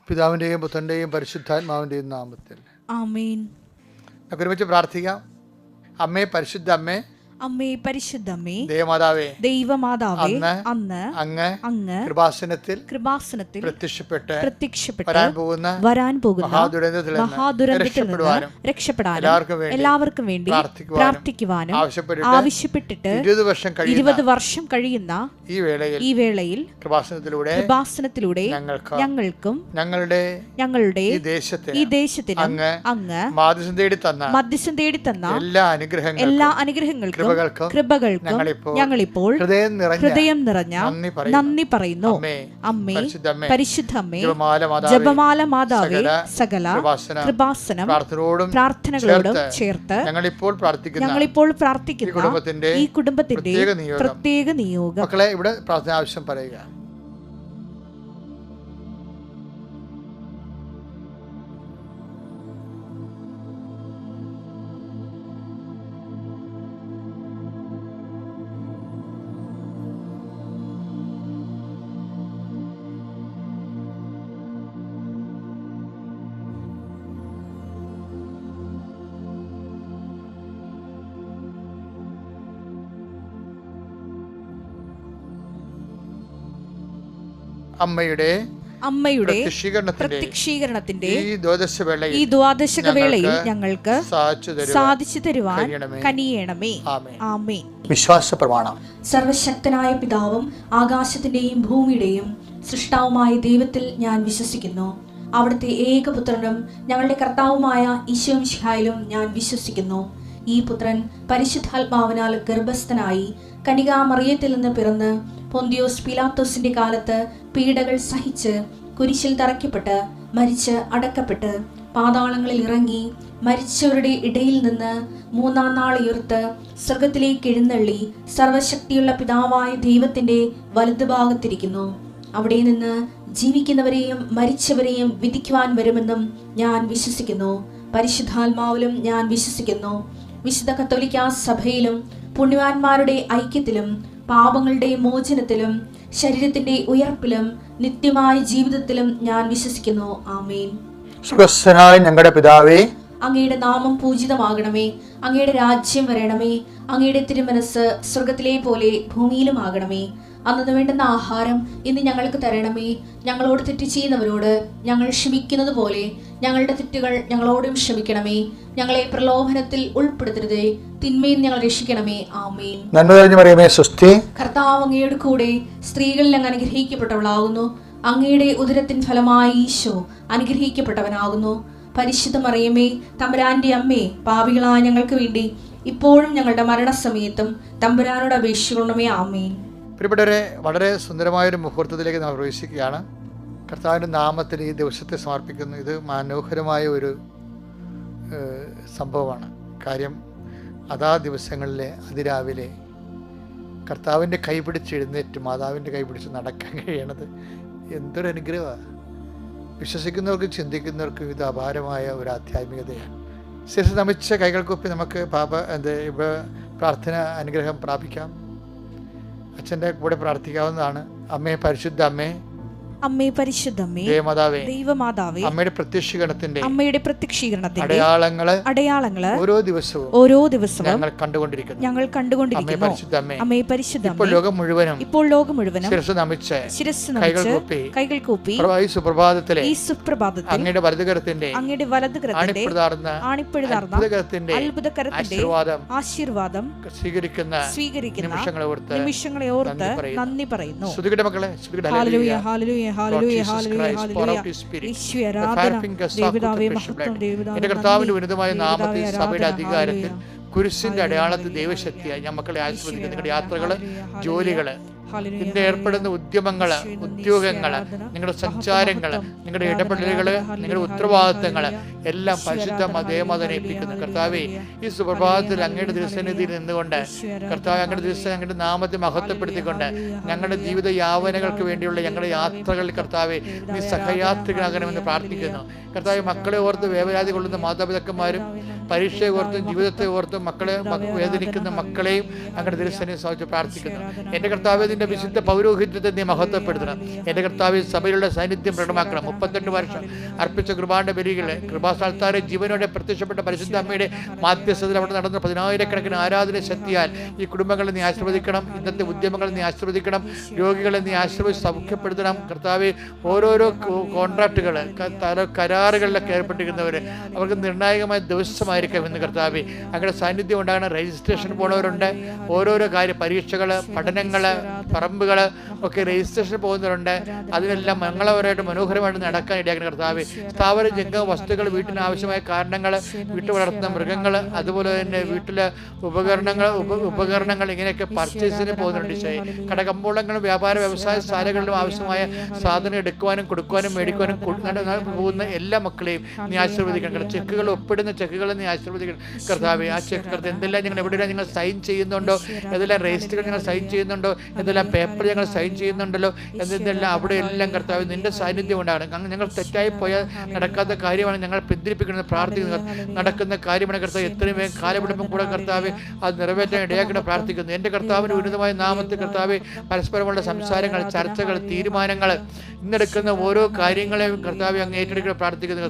പിതാവിൻ്റെയും പുത്രൻ്റെയും പരിശുദ്ധാത്മാവിൻ്റെയും നാമത്തിൽ ആമേൻ. നമുക്ക് ഒരുമിച്ച് പ്രാർത്ഥിക്കാം. അമ്മേ, പരിശുദ്ധ അമ്മേ, അമ്മേ, പരിശുദ്ധ അമ്മേ, ദേവമാതാവേ, ദൈവമാതാവേ, അന്ന് അങ്ങ് കൃപാസനത്തിൽ പ്രത്യക്ഷപ്പെട്ട് വരാൻ പോകുന്ന മഹാദുരന്തത്തിൽ നിന്ന് രക്ഷപ്പെടാനും എല്ലാവർക്കും വേണ്ടി പ്രാർത്ഥിക്കുവാനും ആവശ്യപ്പെട്ടിട്ട് 20 വർഷം കഴിയുന്ന ഈ വേളയിൽ കൃപാസനത്തിലൂടെ ഞങ്ങൾക്കും ഞങ്ങളുടെ ഈ ദേശത്തിന് അങ്ങ് മധ്യസ്ഥം തേടി തന്ന എല്ലാ അനുഗ്രഹങ്ങൾക്കും കൃപകൾക്കും ഞങ്ങളിപ്പോൾ ഹൃദയം നിറഞ്ഞ നന്ദി പറയുന്നു. അമ്മേ, പരിശുദ്ധ അമ്മേ, ജപമാല മാതാവേ, സകല കൃപാസനം പ്രാർത്ഥനകളോടും ചേർത്ത് ഞങ്ങളിപ്പോൾ പ്രാർത്ഥിക്കുന്ന ഈ കുടുംബത്തിന്റെ പ്രത്യേക നിയോഗം. മക്കളെ, ഇവിടെ പ്രാർത്ഥന ആവശ്യം പറയുക. അമ്മയുടെ പ്രത്യക്ഷീകരണത്തിന്റെ ഈ ദ്വാദശക വേളയിൽ ഞങ്ങൾക്ക് സാധിച്ചു തരുവാൻ കനിയണമേ. ആമേൻ. വിശ്വാസ പ്രമാണം. സർവശക്തനായ പിതാവും ആകാശത്തിന്റെയും ഭൂമിയുടെയും സൃഷ്ടാവുമായ ദൈവത്തിൽ ഞാൻ വിശ്വസിക്കുന്നു. അവിടുത്തെ ഏകപുത്രനും ഞങ്ങളുടെ കർത്താവുമായ ഈശോ മിശിഹായിലും ഞാൻ വിശ്വസിക്കുന്നു. ഈ പുത്രൻ പരിശുദ്ധാത്മാവിനാൽ ഗർഭസ്ഥനായി കന്യകാമറിയത്തിൽ നിന്ന് പിറന്ന് പൊന്തിയോസ് പിലാത്തോസിന്റെ കാലത്ത് പീഡകൾ സഹിച്ച് കുരിശിൽ തറയ്ക്കപ്പെട്ട് മരിച്ച് അടക്കപ്പെട്ട് പാതാളങ്ങളിൽ ഇറങ്ങി മരിച്ചവരുടെ ഇടയിൽ നിന്ന് 3-ാം നാൾ ഉയർത്ത് സ്വർഗത്തിലേക്ക് എഴുന്നള്ളി സർവശക്തിയുള്ള പിതാവായ ദൈവത്തിന്റെ വലതുഭാഗത്തിരിക്കുന്നു. അവിടെ നിന്ന് ജീവിക്കുന്നവരെയും മരിച്ചവരെയും വിധിക്കുവാൻ വരുമെന്നും ഞാൻ വിശ്വസിക്കുന്നു. പരിശുദ്ധാത്മാവിലും ഞാൻ വിശ്വസിക്കുന്നു. വിശുദ്ധ കത്തോലിക്കാ സഭയിലും പുണ്യവാന്മാരുടെ ഐക്യത്തിലും പാപങ്ങളുടെ മോചനത്തിലും ശരീരത്തിന്റെ ഉയർപ്പിലും നിത്യമായ ജീവിതത്തിലും ഞാൻ വിശ്വസിക്കുന്നു. ആമേൻ. സ്വർഗ്ഗസ്ഥനായ ഞങ്ങളുടെ പിതാവേ, അങ്ങയുടെ നാമം പൂജിതമാകണമേ. അങ്ങയുടെ രാജ്യം വരണമേ. അങ്ങയുടെ തിരുമനസ് സ്വർഗത്തിലെ പോലെ ഭൂമിയിലും ആകണമേ. അന്നു വേണ്ടുന്ന ആഹാരം ഇന്ന് ഞങ്ങൾക്ക് തരണമേ. ഞങ്ങളോട് തെറ്റ് ചെയ്യുന്നവരോട് ഞങ്ങൾ ക്ഷമിക്കുന്നത് പോലെ ഞങ്ങളുടെ തെറ്റുകൾ ഞങ്ങളോടും ക്ഷമിക്കണമേ. ഞങ്ങളെ പ്രലോഭനത്തിൽ ഉൾപ്പെടുത്തരുതേ, തിന്മയിൽ ഞങ്ങൾ രക്ഷിക്കണമേ. ആമേൻ. നന്മ നിറഞ്ഞ മറിയമേ, സ്വസ്തി. കർത്താവ് അങ്ങയുടെ കൂടെ സ്ത്രീകളിൽ അങ്ങ് അനുഗ്രഹിക്കപ്പെട്ടവളാകുന്നു. അങ്ങയുടെ ഉദരത്തിൻ ഫലമായി ഈശോ അനുഗ്രഹിക്കപ്പെട്ടവനാകുന്നു. പരിശുദ്ധ മറിയമേ, തമ്പുരാന്റെ അമ്മേ, പാപികളായ ഞങ്ങൾക്ക് വേണ്ടി ഇപ്പോഴും ഞങ്ങളുടെ മരണസമയത്തും തമ്പുരാനോട് അപേക്ഷിക്കണമേ. ആമേൻ. പ്രിയപ്പെട്ടവരെ, വളരെ സുന്ദരമായൊരു മുഹൂർത്തത്തിലേക്ക് നാം പ്രവേശിക്കുകയാണ്. കർത്താവിൻ്റെ നാമത്തിൽ ഈ ദിവസത്തെ സമർപ്പിക്കുന്നു. ഇത് മനോഹരമായ ഒരു സംഭവമാണ്. കാര്യം, അതാ ദിവസങ്ങളിലെ അതിരാവിലെ കർത്താവിൻ്റെ കൈപിടിച്ച് എഴുന്നേറ്റ് മാതാവിൻ്റെ കൈപിടിച്ച് നടക്കാൻ കഴിയണത് എന്തൊരു അനുഗ്രഹമാണ്. വിശ്വസിക്കുന്നവർക്കും ചിന്തിക്കുന്നവർക്കും ഇത് അപാരമായ ഒരു ആധ്യാത്മികതയാണ്. ശിരസ് നമിച്ച കൈകൾക്കൊപ്പി നമുക്ക് പ്രാർത്ഥന അനുഗ്രഹം പ്രാപിക്കാം. അച്ഛൻ്റെ കൂടെ പ്രാർത്ഥിക്കാവുന്നതാണ്. അമ്മേ, പരിശുദ്ധ അമ്മേ, അമ്മേ, പരിശുദ്ധ അമ്മേ, ദൈവമാതാവേ, അമ്മയുടെ പ്രത്യക്ഷീകരണത്തിന്റെ അടയാളങ്ങള് ഓരോ ദിവസവും ഞങ്ങൾ കണ്ടുകൊണ്ടിരിക്കുന്നു. അമ്മേ, പരിശുദ്ധ അമ്മേ, ഇപ്പോൾ ലോകം മുഴുവനും ശിരസ്സ് നമിച്ച് കൈകൾകൂപ്പി ഈ സുപ്രഭാതത്തിലെ അങ്ങയുടെ വലതുകരത്തിന്റെ ആണിപ്പിഴുതാർന്ന ആശീർവാദം സ്വീകരിക്കുന്ന നിമിഷങ്ങളെ ഓർത്ത് നന്ദി പറയുന്നു. മക്കളെ, ഹല്ലേലൂയ, ഹല്ലേലൂയ, ഹല്ലേലൂയ, ഹല്ലേലൂയ, എന്റെ കർത്താവിന്റെ ഉന്നതമായ നാമത്തിൽ സഭയുടെ അധികാരത്തിൽ കുരിശിന്റെ അടയാളത്തിൽ ദൈവശക്തിയായി ഞാൻ മക്കളെ ആശീർവദിക്കുന്നു. നിങ്ങളുടെ യാത്രകള്, ജോലികള്, ഇന്ന് ഏർപ്പെടുന്ന ഉദ്യമങ്ങള്, ഉദ്യോഗങ്ങള്, നിങ്ങളുടെ സഞ്ചാരങ്ങള്, നിങ്ങളുടെ ഇടപെടലുകള്, നിങ്ങളുടെ ഉത്തരവാദിത്തങ്ങള് എല്ലാം പരിശുദ്ധ ദേവമാതാവിനെ ഏൽപ്പിക്കുന്നു. കർത്താവേ, ഈ സുപ്രഭാതത്തിൽ അങ്ങയുടെ ദിവസനിധിയിൽ നിന്നുകൊണ്ട് കർത്താവ് അങ്ങയുടെ ദിവസം അങ്ങയുടെ നാമത്തെ മഹത്വപ്പെടുത്തിക്കൊണ്ട് ഞങ്ങളുടെ ജീവിത യാവനകൾക്ക് വേണ്ടിയുള്ള ഞങ്ങളുടെ യാത്രകളിൽ കർത്താവെ നീ സഹയാത്രികനാകണമെന്ന് പ്രാർത്ഥിക്കുന്നു. കർത്താവ്, മക്കളെ ഓർത്ത് വേവലാതി കൊള്ളുന്ന മാതാപിതാക്കന്മാരും പരീക്ഷയെ ഓർത്തും ജീവിതത്തെ ഓർത്തും മക്കളെ വേദനിക്കുന്ന മക്കളെയും അങ്ങയുടെ ദിവസനെ സാധിച്ച് പ്രാർത്ഥിക്കുന്നു. എൻ്റെ കർത്താവെ, നിന്റെ വിശുദ്ധ പൗരോഹിത്യത്തെ നീ മഹത്വപ്പെടുത്തണം. എൻ്റെ കർത്താവ് സഭയിലുള്ള സാന്നിധ്യം പ്രകടമാക്കണം. 38 വർഷം അർപ്പിച്ച കൃപാന്റെ ബലികളെ കൃപാസ്ഥാനത്താരെ ജീവനോടെ പ്രത്യക്ഷപ്പെട്ട പരിശുദ്ധ അമ്മയുടെ മാധ്യസ്ഥതയിൽ അവിടെ നടന്ന 10,000-കണക്കിന് ആരാധന ശക്തിയാൽ ഈ കുടുംബങ്ങളെ നീ ആശീർവദിക്കണം. ഇന്നത്തെ ഉദ്യമങ്ങളെ നീ ആശീർവദിക്കണം. രോഗികളെ നീ ആശീർവദിച്ച് സൗഖ്യപ്പെടുത്തണം. കർത്താവ് ഓരോരോ കോൺട്രാക്റ്റുകൾ കരാറുകളിലൊക്കെ ഏർപ്പെട്ടിരിക്കുന്നവർ അവർക്ക് നിർണായകമായ ദിവസമായിരിക്കും ഇന്ന് കർത്താവ് അങ്ങനെ സാന്നിധ്യം ഉണ്ടാകണം. രജിസ്ട്രേഷൻ പോണവരുണ്ട്, ഓരോരോ പരീക്ഷകൾ, പഠനങ്ങൾ, പറമ്പുകൾ ഒക്കെ രജിസ്ട്രേഷൻ പോകുന്നവരുണ്ട്. അതിനെല്ലാം മംഗളപരമായിട്ട് മനോഹരമായിട്ട് നടക്കാൻ ഇടയാക്കുന്ന കർത്താവ് സ്ഥാവര ജംഗമ വസ്തുക്കൾ, വീട്ടിന് ആവശ്യമായ കാരണങ്ങൾ, വീട്ടിൽ വളർത്തുന്ന മൃഗങ്ങൾ, അതുപോലെ തന്നെ വീട്ടിലെ ഉപകരണങ്ങൾ ഇങ്ങനെയൊക്കെ പർച്ചേസിന് പോകുന്നുണ്ട്. കടകമ്പോളങ്ങളും വ്യാപാര വ്യവസായ ശാലകളിലും ആവശ്യമായ സാധനം എടുക്കുവാനും കൊടുക്കുവാനും മേടിക്കുവാനും പോകുന്ന എല്ലാ മക്കളെയും നീ ആശീർവദിക്കണം. ചെക്കുകൾ ഒപ്പിടുന്ന ചെക്കുകൾ നീ ആശീർവദിക്കണം കർത്താവ്. ആ ചെക്കുകൾ എന്തെല്ലാം ഞങ്ങൾ എവിടെയെല്ലാം നിങ്ങൾ സൈൻ ചെയ്യുന്നുണ്ടോ, ഏതെല്ലാം രജിസ്റ്ററുകൾ ഞങ്ങൾ സൈൻ ചെയ്യുന്നുണ്ടോ, എന്തെല്ലാം പേപ്പർ ഞങ്ങൾ സൈൻ ചെയ്യുന്നുണ്ടല്ലോ, എന്തെല്ലാം അവിടെ എല്ലാം കർത്താവ് നിന്റെ സാന്നിധ്യം ഉണ്ടാകണം. ഞങ്ങൾ തെറ്റായി പോയാൽ നടക്കാത്ത കാര്യമാണ് ഞങ്ങൾ പിന്തിരിപ്പിക്കുന്നത്, പ്രാർത്ഥിക്കുന്നത്. നടക്കുന്ന കാര്യമാണ് കർത്താവ് എത്രയും വേഗം കാലപിടിപ്പും കൂടെ കർത്താവ് അത് നിറവേറ്റാൻ ഇടയാക്കണം പ്രാർത്ഥിക്കുന്നു. എൻ്റെ കർത്താവിൻ്റെ ഉന്നതമായ നാമത്തിൽ കർത്താവ് പരസ്പരമുള്ള സംസാരങ്ങൾ, ചർച്ചകൾ, തീരുമാനങ്ങൾ, ഇന്നെടുക്കുന്ന ഓരോ കാര്യങ്ങളെയും കർത്താവ് അങ്ങ് ഏറ്റെടുക്കണം പ്രാർത്ഥിക്കുന്നു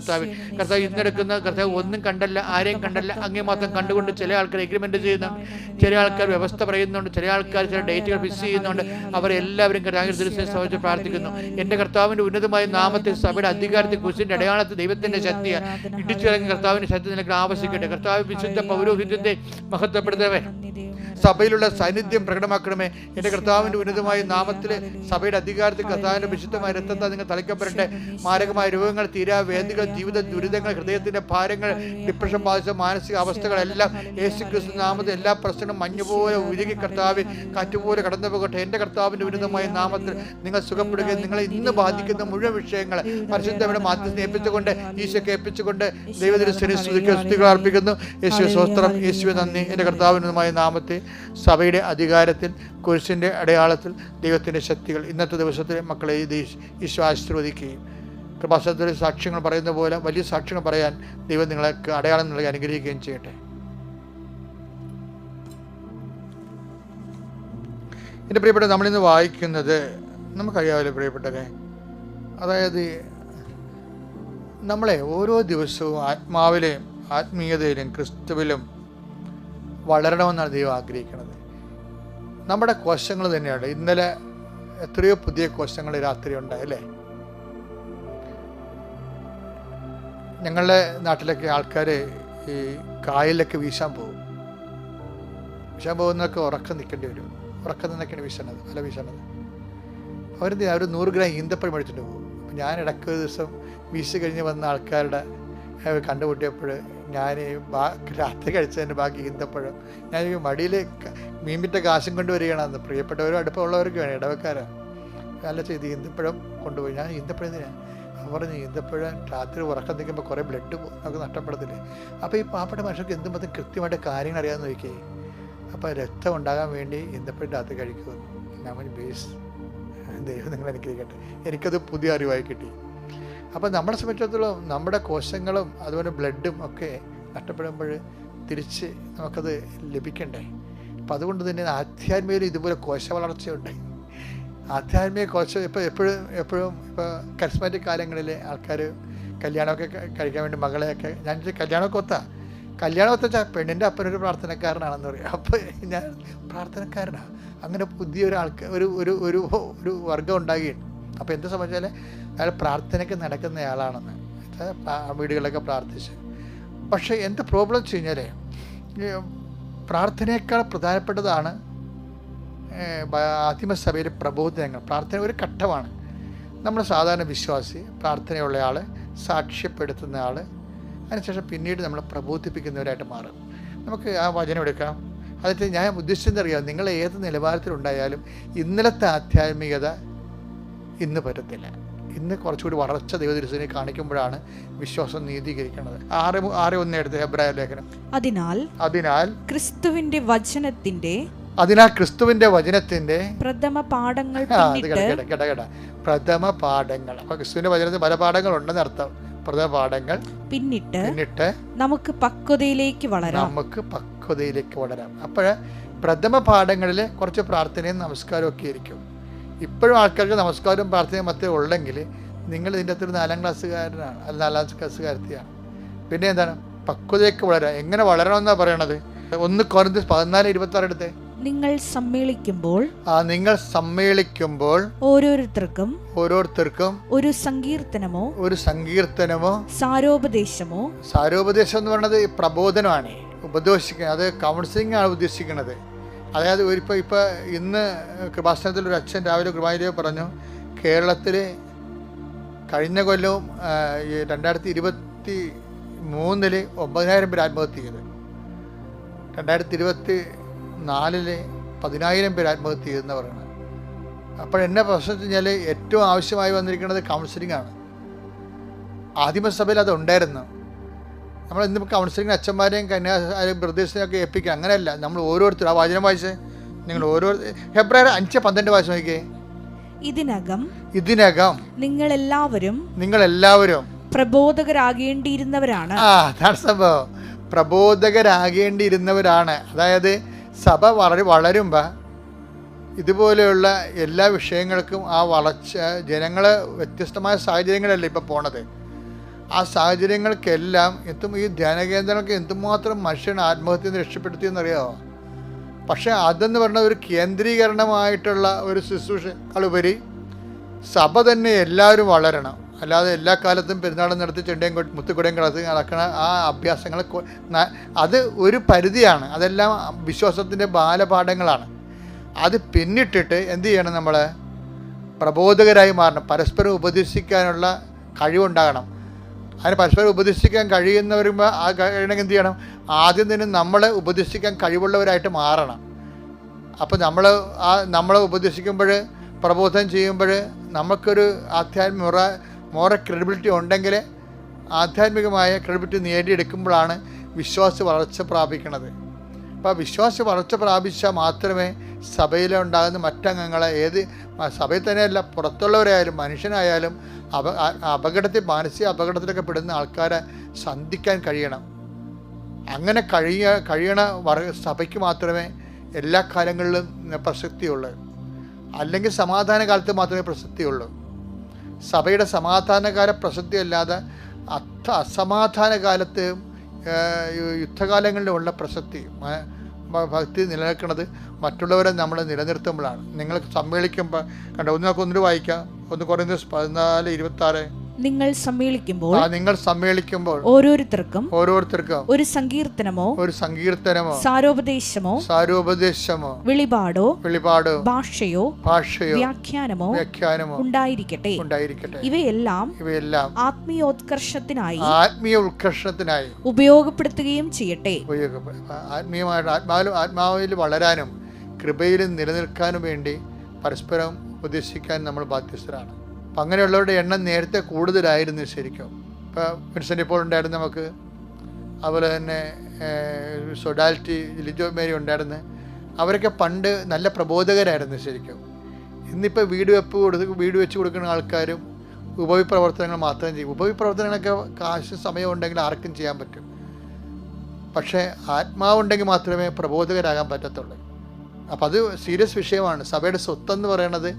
കർത്താവ് ഇന്നെടുക്കുന്ന കർത്താവ് ഒന്നും കണ്ടല്ല, ആരെയും കണ്ടല്ല, അങ്ങേ മാത്രം കണ്ടുകൊണ്ട് ചില ആൾക്കാർ എഗ്രിമെന്റ് ചെയ്യുന്നുണ്ട്, ചില ആൾക്കാർ വ്യവസ്ഥ പറയുന്നുണ്ട്, ചില ആൾക്കാർ ചില ഡേറ്റുകൾ ഫിക്സ് ചെയ്യുന്നുണ്ട്. അവരെല്ലാവരും കർത്താവിനെ സംബന്ധിച്ച് പ്രാർത്ഥിക്കുന്നു. എൻ്റെ കർത്താവിൻ്റെ ഉന്നതമായ നാമത്തിൽ സഭയുടെ അധികാരത്തിൽ കുരിശിൻ്റെ അടയാളത്തിൽ ദൈവത്തിൻ്റെ ശക്തിയാൽ ഇടിച്ചിറങ്ങി കർത്താവിൻ്റെ ശക്തി നിനക്ക് ആവശ്യിക്കട്ടെ. കർത്താവ് വിശുദ്ധ പൗരോഹിത്യത്തെ മഹത്വപ്പെടുത്തവേ സഭയിലുള്ള സാന്നിധ്യം പ്രകടമാക്കണമേ. എൻ്റെ കർത്താവിൻ്റെ ഉന്നതമായ നാമത്തിൽ സഭയുടെ അധികാരത്തിൽ കർത്താവിൻ്റെ വിശുദ്ധമായ രക്തത്താൽ നിങ്ങൾ തളിക്കപ്പെടട്ടെ. മാരകമായ രോഗങ്ങൾ, തീരാവേദികൾ, ജീവിത ദുരിതങ്ങൾ, ഹൃദയത്തിൻ്റെ ഭാരങ്ങൾ, ഡിപ്രഷൻ ബാധിച്ച മാനസിക അവസ്ഥകളെല്ലാം യേശുക്രിസ്തു നാമത്തിൽ എല്ലാ പ്രശ്നങ്ങളും മഞ്ഞുപോലെ ഉരുകി കർത്താവ് കാറ്റുപോലെ കടന്നു പോകട്ടെ. എൻ്റെ കർത്താവിൻ്റെ ഉന്നതമായ നാമത്തിൽ നിങ്ങൾ സുഖപ്പെടുകയും നിങ്ങളെ ഇന്ന് ബാധിക്കുന്ന മുഴുവൻ വിഷയങ്ങൾ പരിശുദ്ധയുടെ മാധ്യസ്ഥനെ ഏൽപ്പിച്ചുകൊണ്ട് ഈശോയ്ക്ക് ഏൽപ്പിച്ചുകൊണ്ട് ദൈവത്തിൻ്റെ സ്തുതികൾ അർപ്പിക്കുന്നു. യേശുവേ സ്തോത്രം, യേശുവേ നന്ദി. എൻ്റെ കർത്താവിനുമായ നാമത്തെ സഭയുടെ അധികാരത്തിൽ കുരിശിൻ്റെ അടയാളത്തിൽ ദൈവത്തിൻ്റെ ശക്തികൾ ഇന്നത്തെ ദിവസത്തിലെ മക്കളെ ഈശോ ആശീർവദിക്കുകയും കൃപാസനത്തിലെ സാക്ഷ്യങ്ങൾ പറയുന്ന പോലെ വലിയ സാക്ഷ്യങ്ങൾ പറയാൻ ദൈവം നിങ്ങൾക്ക് അടയാളം നൽകി അനുഗ്രഹിക്കുകയും ചെയ്യട്ടെ. എൻ്റെ പ്രിയപ്പെട്ട നമ്മളിന്ന് വായിക്കുന്നത് നമുക്കറിയാമല്ലോ പ്രിയപ്പെട്ടവരെ, അതായത് നമ്മളെ ഓരോ ദിവസവും ആത്മാവിലെയും ആത്മീയതയിലും ക്രിസ്തുവിലും വളരണമെന്നാണ് ദൈവം ആഗ്രഹിക്കുന്നത്. നമ്മുടെ കോശങ്ങൾ തന്നെയാണ്. ഇന്നലെ എത്രയോ പുതിയ കോശങ്ങൾ രാത്രി ഉണ്ടായല്ലേ. ഞങ്ങളുടെ നാട്ടിലൊക്കെ ആൾക്കാർ ഈ കായലിലൊക്കെ വീശാൻ പോകുന്നതൊക്കെ ഉറക്കം നിൽക്കേണ്ടി വരും. ഉറക്കം നിന്നൊക്കെയാണ് വീശണത്, അല്ല വീശണത്. അവർ 100 ഗ്രാം ഈന്തപ്പഴം മേടിച്ചിട്ട് പോകും. അപ്പം ഞാൻ ഇടയ്ക്ക് ഒരു ദിവസം വീശി കഴിഞ്ഞ് വന്ന ആൾക്കാരുടെ കണ്ടുമുട്ടിയപ്പോൾ ഞാൻ രാത്രി കഴിച്ചതിൻ്റെ ബാക്കി ഈന്തപ്പഴം ഞാൻ മടിയിൽ മീൻപിറ്റ കാശും കൊണ്ടുവരികയാണെന്ന്. പ്രിയപ്പെട്ടവരും അടുപ്പമുള്ളവർക്ക് വേണം, ഇടവക്കാരാണ്. നല്ല ചെയ്ത് ഈന്തപ്പഴം കൊണ്ടുപോയി. ഞാൻ ഈന്തപ്പഴം എന്തിനാണ് പറഞ്ഞ്, ഈന്തപ്പഴം രാത്രി ഉറക്കം നിൽക്കുമ്പോൾ കുറേ ബ്ലഡ് നമുക്ക് നഷ്ടപ്പെടത്തില്ലേ. അപ്പോൾ ഈ പാവപ്പെട്ട മനുഷ്യർക്ക് എന്തുമാത്രം കൃത്യമായിട്ട് കാര്യങ്ങൾ അറിയാമെന്ന് നോക്കിയേ. അപ്പോൾ രക്തം ഉണ്ടാകാൻ വേണ്ടി ഈന്തപ്പഴം രാത്രി കഴിക്കുമെന്ന് നമ്മൾ ബേസ് ദൈവം നിങ്ങൾ അനുഗ്രഹിക്കട്ടെ. എനിക്കത് പുതിയ അറിവായി കിട്ടി. അപ്പോൾ നമ്മളെ സംബന്ധിച്ചിടത്തോളം നമ്മുടെ കോശങ്ങളും അതുപോലെ ബ്ലഡും ഒക്കെ നഷ്ടപ്പെടുമ്പോൾ തിരിച്ച് നമുക്കത് ലഭിക്കണ്ടേ. അപ്പം അതുകൊണ്ട് തന്നെ ആധ്യാത്മികയിൽ ഇതുപോലെ കോശ വളർച്ചയുണ്ട്. ആധ്യാത്മിക കോശം എപ്പോഴും ഇപ്പോൾ കരിസ്മാറ്റിക് കാലങ്ങളിൽ ആൾക്കാർ കല്യാണമൊക്കെ കഴിക്കാൻ വേണ്ടി മകളെയൊക്കെ ഞാൻ കല്യാണമൊക്കെ കല്യാണം ഒത്താ പെണ്ണിൻ്റെ അപ്പനൊരു പ്രാർത്ഥനക്കാരനാണെന്ന് പറയും. അപ്പോൾ ഞാൻ പ്രാർത്ഥനക്കാരനാണ്. അങ്ങനെ പുതിയൊരു ആൾക്കാർ ഒരു വർഗം ഉണ്ടാകുകയാണ്. അപ്പോൾ എന്താ സംബന്ധിച്ചാൽ അയാൾ പ്രാർത്ഥനയ്ക്ക് നടക്കുന്നയാളാണെന്ന് വീടുകളിലൊക്കെ പ്രാർത്ഥിച്ച്. പക്ഷേ എന്താ പ്രോബ്ലം വെച്ച് കഴിഞ്ഞാൽ പ്രാർത്ഥനയേക്കാൾ പ്രധാനപ്പെട്ടതാണ് ആദിമസഭയിലെ പ്രബോധനങ്ങൾ. പ്രാർത്ഥന ഒരു ഘട്ടമാണ്. നമ്മൾ സാധാരണ വിശ്വാസി, പ്രാർത്ഥനയുള്ള ആൾ, സാക്ഷ്യപ്പെടുത്തുന്ന ആൾ, അതിനുശേഷം പിന്നീട് നമ്മൾ പ്രബോധിപ്പിക്കുന്നവരായിട്ട് മാറും. നമുക്ക് ആ വചനം എടുക്കാം. അതായത് ഞാൻ ഉദ്ദേശിച്ചെന്നറിയാം, നിങ്ങൾ ഏത് നിലവാരത്തിലുണ്ടായാലും ഇന്നലത്തെ ആധ്യാത്മികത ഇന്ന് പറ്റത്തില്ല. ഇന്ന് കുറച്ചുകൂടി വളർച്ച ദൈവദൃശ്യനെ കാണിക്കുമ്പോഴാണ് വിശ്വാസം നീതീകരിക്കുന്നത്. 6:1 എടുത്ത് ഹെബ്രായ ലേഖനം. അതിനാൽ ക്രിസ്തുവിന്റെ വചനത്തിന്റെ പ്രഥമ പാഠങ്ങൾ. അപ്പൊ ക്രിസ്തുവിന്റെ വചനത്തിൽ പല പാഠങ്ങളുണ്ടെന്ന് അർത്ഥം. പ്രഥമ പാഠങ്ങൾ പിന്നിട്ട് നമുക്ക് പക്വതയിലേക്ക് വളരാം. അപ്പോൾ പ്രഥമ പാഠങ്ങളിൽ കുറച്ച് പ്രാർത്ഥനയും നമസ്കാരവും ഒക്കെ ആയിരിക്കും. ഇപ്പോഴും ആൾക്കാർക്ക് നമസ്കാരവും പ്രാർത്ഥനയും മാത്രമേ ഉള്ളെങ്കിൽ നിങ്ങൾ ഇതിൻ്റെ അകത്തൊരു 4ാം ക്ലാസ്സുകാരനാണ്, അല്ല 4ാം ക്ലാസ്സുകാരത്തിയാണ്. പിന്നെ എന്താണ്? പക്വതയൊക്കെ വളരാൻ. എങ്ങനെ വളരണമെന്നാണ് പറയണത്? 1 കൊരിന്ത്യർ 14:26 എടുത്തേ. നിങ്ങൾ സമ്മേളിക്കുമ്പോൾ ഓരോരുത്തർക്കും ഒരു സങ്കീർത്തനമോ സാരോപദേശം എന്ന് പറയുന്നത് പ്രബോധനമാണ്, ഉപദേശിക്കുക. അത് കൗൺസിലിംഗ് ആണ് ഉദ്ദേശിക്കുന്നത്. അതായത് ഇപ്പൊ ഇന്ന് കൃപാസനത്തിൽ ഒരു അച്ഛൻ രാവിലെ കുർബാനയിൽ പറഞ്ഞു, കേരളത്തിൽ കഴിഞ്ഞ കൊല്ലവും 2023 9,000 പേര് ആത്മഹത്യ ചെയ്ത്, 2024 10,000 പേര് ആത്മഹത്യ ചെയ്തെന്ന് പറയുന്നത്. അപ്പോഴെന്നെ പ്രശ്നം വെച്ച് കഴിഞ്ഞാൽ ഏറ്റവും ആവശ്യമായി വന്നിരിക്കുന്നത് കൗൺസിലിംഗ് ആണ്. ആദിമസഭയിൽ അത് ഉണ്ടായിരുന്നു. നമ്മൾ ഇന്ന് കൗൺസിലിംഗ് അച്ഛന്മാരെയും ബ്രദേഴ്സിനെയൊക്കെ ഏൽപ്പിക്കുക, അങ്ങനെയല്ല. നമ്മൾ ഓരോരുത്തരും ആ വചനം വായിച്ച് നിങ്ങൾ ഹെബ്രായർ 5:12 വായിച്ച് നോക്കിയേ. ഇതിനകം നിങ്ങളെല്ലാവരും പ്രബോധകരാകേണ്ടിയിരുന്നവരാണ്. അതാണ് സംഭവം, പ്രബോധകരാകേണ്ടിയിരുന്നവരാണ്. അതായത് സഭ വളരുമ്പോൾ ഇതുപോലെയുള്ള എല്ലാ വിഷയങ്ങൾക്കും ആ വളർച്ച, ജനങ്ങൾ വ്യത്യസ്തമായ സാഹചര്യങ്ങളല്ലേ ഇപ്പോൾ പോണത്. ആ സാഹചര്യങ്ങൾക്കെല്ലാം ഈ ധ്യാനകേന്ദ്രങ്ങൾക്ക് എന്തുമാത്രം മനുഷ്യൻ ആത്മഹത്യയിൽ നിന്ന് രക്ഷപ്പെടുത്തിയെന്നറിയാമോ? പക്ഷേ അതെന്ന് പറഞ്ഞ ഒരു കേന്ദ്രീകരണമായിട്ടുള്ള ഒരു ശുശ്രൂഷകളുപരി സഭ തന്നെ എല്ലാവരും വളരണം. അല്ലാതെ എല്ലാ കാലത്തും പെരുന്നാളും നടത്തി ചെണ്ടയും മുത്തുകുടയും കിടത്തി നടക്കണ ആ അഭ്യാസങ്ങൾ അത് ഒരു പരിധിയാണ്. അതെല്ലാം വിശ്വാസത്തിൻ്റെ ബാലപാഠങ്ങളാണ്. അത് പിന്നിട്ടിട്ട് എന്ത് ചെയ്യണം? നമ്മൾ പ്രബോധകരായി മാറണം. പരസ്പരം ഉപദേശിക്കാനുള്ള കഴിവുണ്ടാകണം. അതിന് പരസ്പരം ഉപദേശിക്കാൻ കഴിയുന്നവരുമ്പോൾ ആ കഴിയണമെങ്കിൽ എന്ത് ചെയ്യണം? ആദ്യം തന്നെ നമ്മൾ ഉപദേശിക്കാൻ കഴിവുള്ളവരായിട്ട് മാറണം. അപ്പോൾ നമ്മളെ ഉപദേശിക്കുമ്പോൾ, പ്രബോധനം ചെയ്യുമ്പോൾ നമുക്കൊരു മോറൽ ക്രെഡിബിലിറ്റി ഉണ്ടെങ്കിൽ, ആധ്യാത്മികമായ ക്രെഡിബിലിറ്റി നേടിയെടുക്കുമ്പോഴാണ് വിശ്വാസ വളർച്ച പ്രാപിക്കുന്നത്. അപ്പോൾ വിശ്വാസ വളർച്ച പ്രാപിച്ചാൽ മാത്രമേ സഭയിലുണ്ടാകുന്ന മറ്റംഗങ്ങളെ, ഏത് സഭയിൽ തന്നെയല്ല പുറത്തുള്ളവരായാലും മനുഷ്യനായാലും മാനസിക അപകടത്തിലൊക്കെ പെടുന്ന ആൾക്കാരെ സന്ധിക്കാൻ കഴിയണം. അങ്ങനെ കഴിയണ സഭയ്ക്ക് മാത്രമേ എല്ലാ കാലങ്ങളിലും പ്രസക്തിയുള്ളൂ. അല്ലെങ്കിൽ സമാധാന കാലത്ത് മാത്രമേ പ്രസക്തിയുള്ളൂ. സഭയുടെ സമാധാനകാല പ്രസക്തി അല്ലാതെ അസമാധാന കാലത്ത് യുദ്ധകാലങ്ങളിലുള്ള പ്രസക്തി ഭക്തി നിലനിൽക്കുന്നത് മറ്റുള്ളവരെ നമ്മൾ നിലനിർത്തുമ്പോഴാണ്. നിങ്ങൾ സമ്മേളിക്കുമ്പോൾ ഒന്നിനൊക്കെ വായിക്കാം. 1 കൊരിന്ത്യർ 14:26. നിങ്ങൾ സമ്മേളിക്കുമ്പോൾ ഓരോരുത്തർക്കും ഒരു സങ്കീർത്തനമോ സാരോപദേശമോ വെളിപാടോ ഭാഷയോ വ്യാഖ്യാനമോ ഉണ്ടായിരിക്കട്ടെ. ഇവയെല്ലാം ആത്മീയോത്കർഷത്തിനായി ഉപയോഗപ്പെടുത്തുകയും ചെയ്യട്ടെ. ആത്മാവിൽ വളരാനും കൃപയിലും നിലനിൽക്കാനും വേണ്ടി പരസ്പരം ഉപദേശിക്കാൻ നമ്മൾ ബാധ്യസ്ഥരാണ്. അപ്പം അങ്ങനെയുള്ളവരുടെ എണ്ണം നേരത്തെ കൂടുതലായിരുന്നു ശരിക്കും. ഇപ്പോൾ വിൻസെൻ്റ് ഇപ്പോൾ ഉണ്ടായിരുന്നു നമുക്ക്, അതുപോലെ തന്നെ സൊഡാലിറ്റി ലിജോ മേരി ഉണ്ടായിരുന്നു. അവരൊക്കെ പണ്ട് നല്ല പ്രബോധകരായിരുന്നു ശരിക്കും. ഇന്നിപ്പോൾ വീട് വെച്ച് കൊടുക്കുന്ന ആൾക്കാരും ഉപവിപ്രവർത്തനങ്ങൾ മാത്രം ചെയ്യും. ഉപവിപ്രവർത്തനങ്ങളൊക്കെ കാശ് സമയം ഉണ്ടെങ്കിൽ ആർക്കും ചെയ്യാൻ പറ്റും. പക്ഷേ ആത്മാവുണ്ടെങ്കിൽ മാത്രമേ പ്രബോധകരാകാൻ പറ്റത്തുള്ളൂ. അപ്പോൾ അത് സീരിയസ് വിഷയമാണ്. സഭയുടെ സ്വത്തെന്ന് പറയുന്നത്